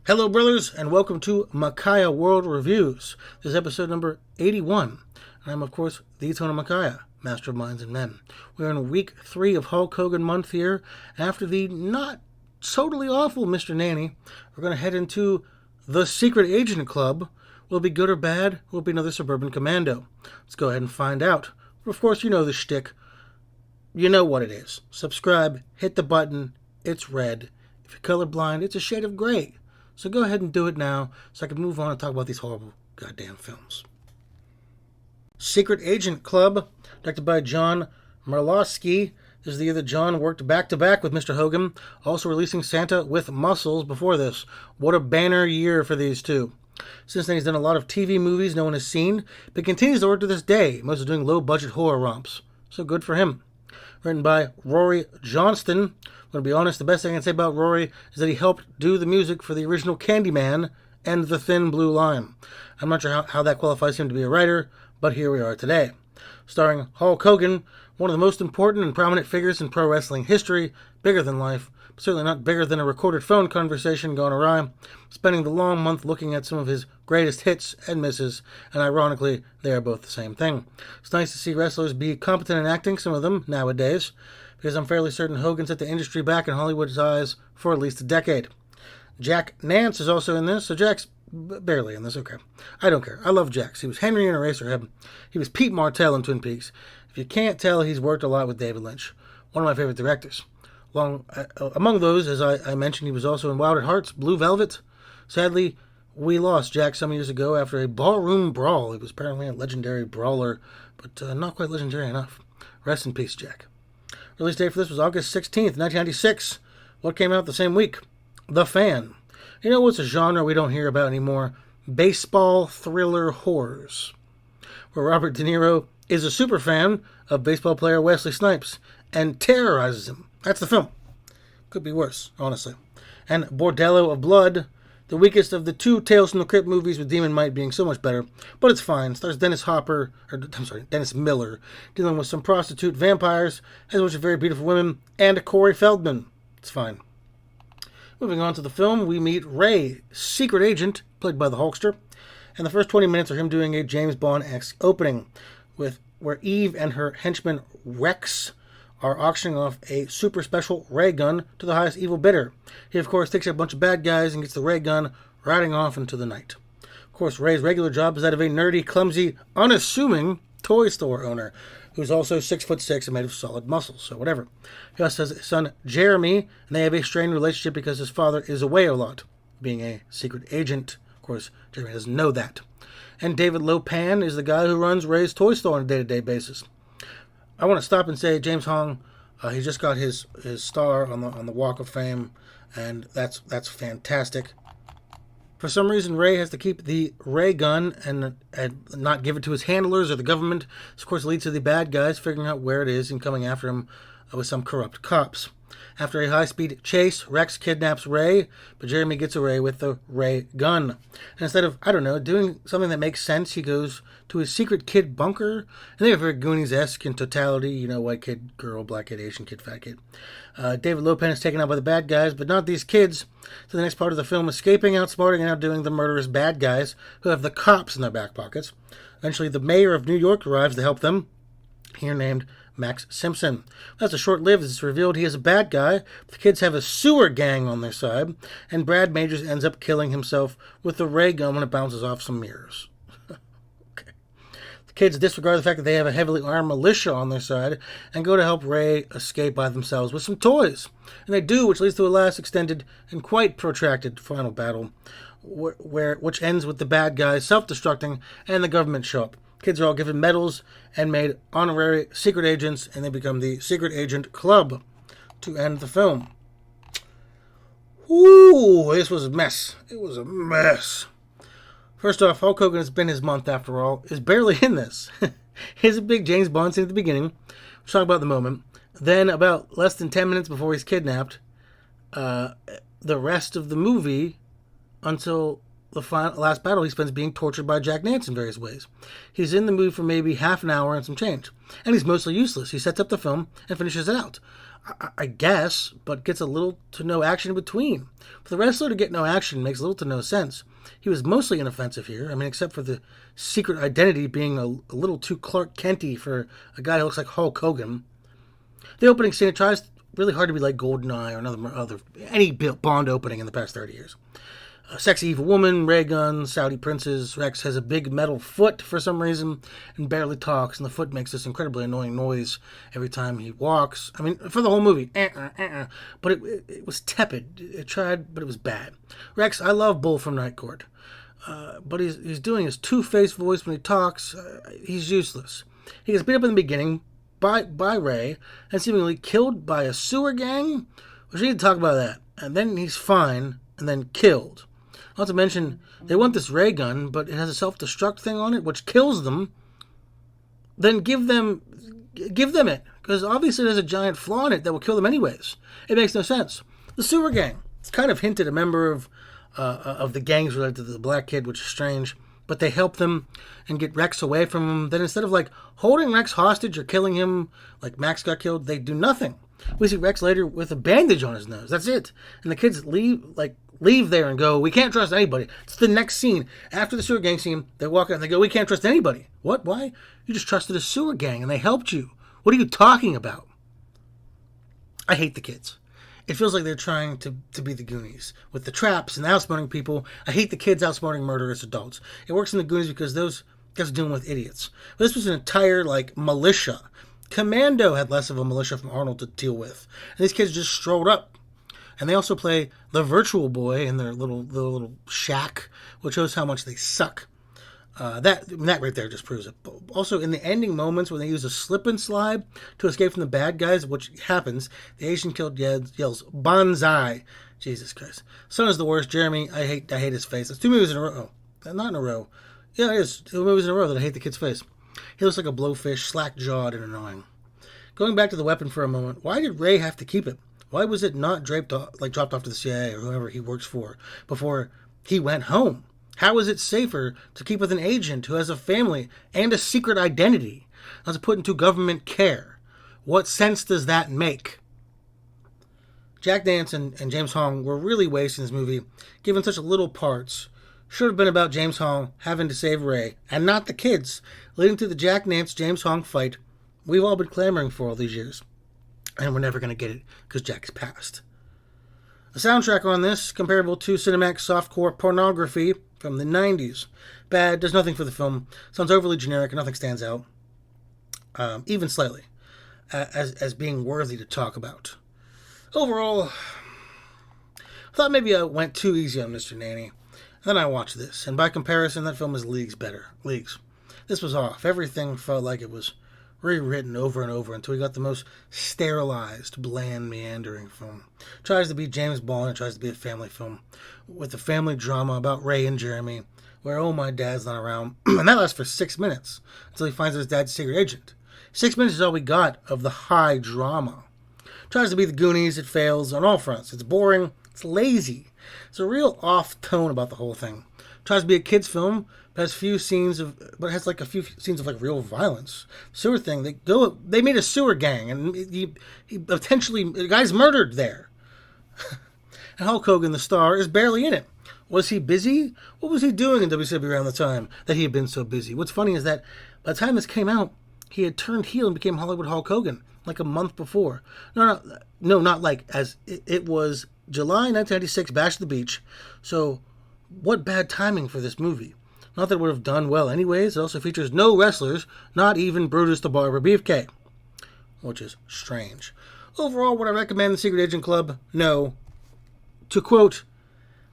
Hello, brothers, and welcome to Makai-World Reviews. This is episode number 81, and I'm, of course, the Tony Makai, Master of Minds and Men. We're in week 3 of Hulk Hogan month here. After the not totally awful Mr. Nanny, we're going to head into the Secret Agent Club. Will it be good or bad? Will it be another Suburban Commando? Let's go ahead and find out. But of course, you know the shtick. You know what it is. Subscribe, hit the button, it's red. If you're colorblind, it's a shade of gray. So go ahead and do it now so I can move on and talk about these horrible goddamn films. Secret Agent Club, directed by John Merlowski. This is the year that John worked back-to-back with Mr. Hogan, also releasing Santa with Muscles before this. What a banner year for these two. Since then, he's done a lot of TV movies no one has seen, but continues to work to this day, mostly doing low-budget horror romps. So good for him. Written by Rory Johnston. I'm going to be honest, the best thing I can say about Rory is that he helped do the music for the original Candyman and The Thin Blue Line. I'm not sure how that qualifies him to be a writer, but here we are today. Starring Hulk Hogan, one of the most important and prominent figures in pro wrestling history, bigger than life, but certainly not bigger than a recorded phone conversation gone awry, spending the long month looking at some of his greatest hits and misses, and ironically, they are both the same thing. It's nice to see wrestlers be competent in acting, some of them, nowadays, because I'm fairly certain Hogan set the industry back in Hollywood's eyes for at least a decade. Jack Nance is also in this, so Jack's barely in this, okay. I don't care. I love Jax. He was Henry in Eraserhead. He was Pete Martell in Twin Peaks. If you can't tell, he's worked a lot with David Lynch, one of my favorite directors. Among those, as I mentioned, he was also in Wild at Heart's Blue Velvet. Sadly, we lost Jack some years ago after a ballroom brawl. He was apparently a legendary brawler, but not quite legendary enough. Rest in peace, Jack. Release date for this was August 16th, 1996. What came out the same week? The Fan. You know what's a genre we don't hear about anymore? Baseball thriller horrors. Where Robert De Niro is a super fan of baseball player Wesley Snipes and terrorizes him. That's the film. Could be worse, honestly. And Bordello of Blood, the weakest of the two Tales from the Crypt movies, with Demon Might being so much better, but it's fine. It stars Dennis Miller, dealing with some prostitute vampires, has a bunch of very beautiful women, and Corey Feldman. It's fine. Moving on to the film, we meet Ray, secret agent, played by the Hulkster, and the first 20 minutes are him doing a James Bond-esque opening, where Eve and her henchman Rex are auctioning off a super special ray gun to the highest evil bidder. He, of course, takes out a bunch of bad guys and gets the ray gun riding off into the night. Of course, Ray's regular job is that of a nerdy, clumsy, unassuming toy store owner, who's also 6'6" and made of solid muscles, so whatever. He also has his son, Jeremy, and they have a strained relationship because his father is away a lot, being a secret agent. Of course, Jeremy doesn't know that. And David Lopan is the guy who runs Ray's toy store on a day-to-day basis. I want to stop and say James Hong, he just got his star on the Walk of Fame, and that's fantastic. For some reason, Ray has to keep the ray gun and not give it to his handlers or the government. This, of course, leads to the bad guys figuring out where it is and coming after him with some corrupt cops. After a high-speed chase, Rex kidnaps Ray, but Jeremy gets away with the ray gun. And instead of, doing something that makes sense, he goes to his secret kid bunker. And they are very Goonies-esque in totality, white kid, girl, black kid, Asian kid, fat kid. David Lopan is taken out by the bad guys, but not these kids. So the next part of the film, escaping, outsmarting, and outdoing the murderous bad guys who have the cops in their back pockets. Eventually, the mayor of New York arrives to help them, here named Max Simpson. That's a short-lived as it's revealed he is a bad guy. The kids have a sewer gang on their side, and Brad Majors ends up killing himself with the ray gun when it bounces off some mirrors. Okay. The kids disregard the fact that they have a heavily armed militia on their side and go to help Ray escape by themselves with some toys. And they do, which leads to a last extended and quite protracted final battle, which ends with the bad guys self-destructing and the government show up. Kids are all given medals and made honorary secret agents, and they become the Secret Agent Club to end the film. Ooh, this was a mess. It was a mess. First off, Hulk Hogan, has been his month after all, is barely in this. Here's a big James Bond scene at the beginning. We'll talk about the moment. Then, about less than 10 minutes before he's kidnapped, the rest of the movie, until last battle he spends being tortured by Jack Nance in various ways. He's in the movie for maybe half an hour and some change, and he's mostly useless. He sets up the film and finishes it out. I guess, but gets a little to no action in between. For the wrestler to get no action makes little to no sense. He was mostly inoffensive here, except for the secret identity being a little too Clark Kent-y for a guy who looks like Hulk Hogan. The opening scene tries really hard to be like GoldenEye or any Bond opening in the past 30 years. A sexy evil woman, ray guns, Saudi princes. Rex has a big metal foot for some reason and barely talks, and the foot makes this incredibly annoying noise every time he walks. For the whole movie. But it was tepid. It tried, but it was bad. Rex, I love Bull from Night Court. But he's doing his two-faced voice when he talks. He's useless. He gets beat up in the beginning by Ray and seemingly killed by a sewer gang. We need to talk about that. And then he's fine and then killed. Not to mention, they want this ray gun, but it has a self-destruct thing on it, which kills them. Then give them it, because obviously there's a giant flaw in it that will kill them anyways. It makes no sense. The sewer gang. It's kind of hinted a member of the gangs related to the black kid, which is strange. But they help them and get Rex away from him. Then instead of holding Rex hostage or killing him like Max got killed, they do nothing. We see Rex later with a bandage on his nose. That's it. And the kids leave there and go, we can't trust anybody. It's the next scene. After the sewer gang scene, they walk out and they go, we can't trust anybody. What? Why? You just trusted a sewer gang and they helped you. What are you talking about? I hate the kids. It feels like they're trying to be the Goonies. With the traps and the outsmarting people. I hate the kids outsmarting murderous adults. It works in the Goonies because those guys are dealing with idiots. But this was an entire, militia. Commando had less of a militia from Arnold to deal with. And these kids just strolled up. And they also play the virtual boy in their little shack, which shows how much they suck. That right there just proves it. Also, in the ending moments when they use a slip and slide to escape from the bad guys, which happens, the Asian kid yells "Banzai!" Jesus Christ. Son is the worst. Jeremy, I hate his face. It's 2 movies in a row. Not in a row. Yeah, it is. 2 movies in a row that I hate the kid's face. He looks like a blowfish, slack-jawed and annoying. Going back to the weapon for a moment, why did Ray have to keep it? Why was it not dropped off to the CIA or whoever he works for before he went home? How is it safer to keep with an agent who has a family and a secret identity, not to put into government care? What sense does that make? Jack Nance and James Hong were really wasting this movie, given such little parts. Should have been about James Hong having to save Ray, and not the kids, leading to the Jack Nance-James Hong fight we've all been clamoring for all these years. And we're never going to get it, because Jack's passed. The soundtrack on this, comparable to Cinemax softcore pornography from the 90s. Bad, does nothing for the film, sounds overly generic, and nothing stands out, even slightly, as being worthy to talk about. Overall, I thought maybe I went too easy on Mr. Nanny. Then I watched this, and by comparison, that film is leagues better. Leagues. This was off. Everything felt like it was rewritten over and over until we got the most sterilized, bland, meandering film. Tries to be James Bond and tries to be a family film with a family drama about Ray and Jeremy, where, oh, my dad's not around. And that lasts for 6 minutes until he finds his dad's secret agent. 6 minutes is all we got of the high drama. Tries to be the Goonies. It fails on all fronts. It's boring. It's lazy. It's a real off tone about the whole thing. Tries to be a kid's film, but has a few scenes of real violence. Sewer thing, they made a sewer gang, and he potentially, the guy's murdered there. And Hulk Hogan, the star, is barely in it. Was he busy? What was he doing in WCW around the time that he had been so busy? What's funny is that by the time this came out, he had turned heel and became Hollywood Hulk Hogan like a month before. No, not like as it was July 1996, Bash at the Beach. So, what bad timing for this movie? Not that it would have done well anyways. It also features no wrestlers, not even Brutus the Barber Beefcake, which is strange. Overall, would I recommend The Secret Agent Club? No. To quote,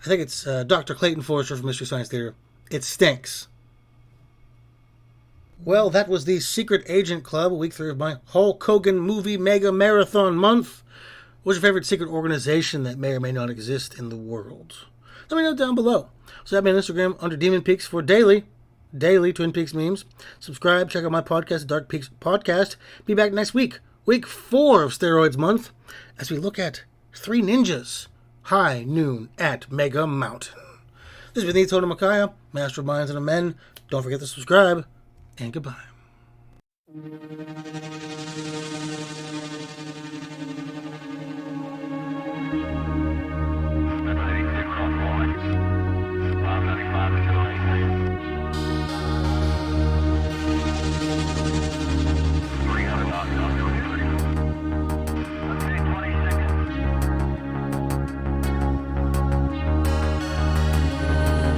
I think it's Dr. Clayton Forrester from Mystery Science Theater, it stinks. Well, that was the Secret Agent Club, week 3 of my Hulk Hogan movie mega marathon month. What's your favorite secret organization that may or may not exist in the world? Let me know down below. So add me on Instagram under Demon Peaks for daily Twin Peaks memes. Subscribe, check out my podcast, Dark Peaks Podcast. Be back next week, week 4 of Steroids Month, as we look at 3 ninjas, high noon at Mega Mountain. This has been the Tony Makai, Master of Minds and Men. Don't forget to subscribe, and goodbye.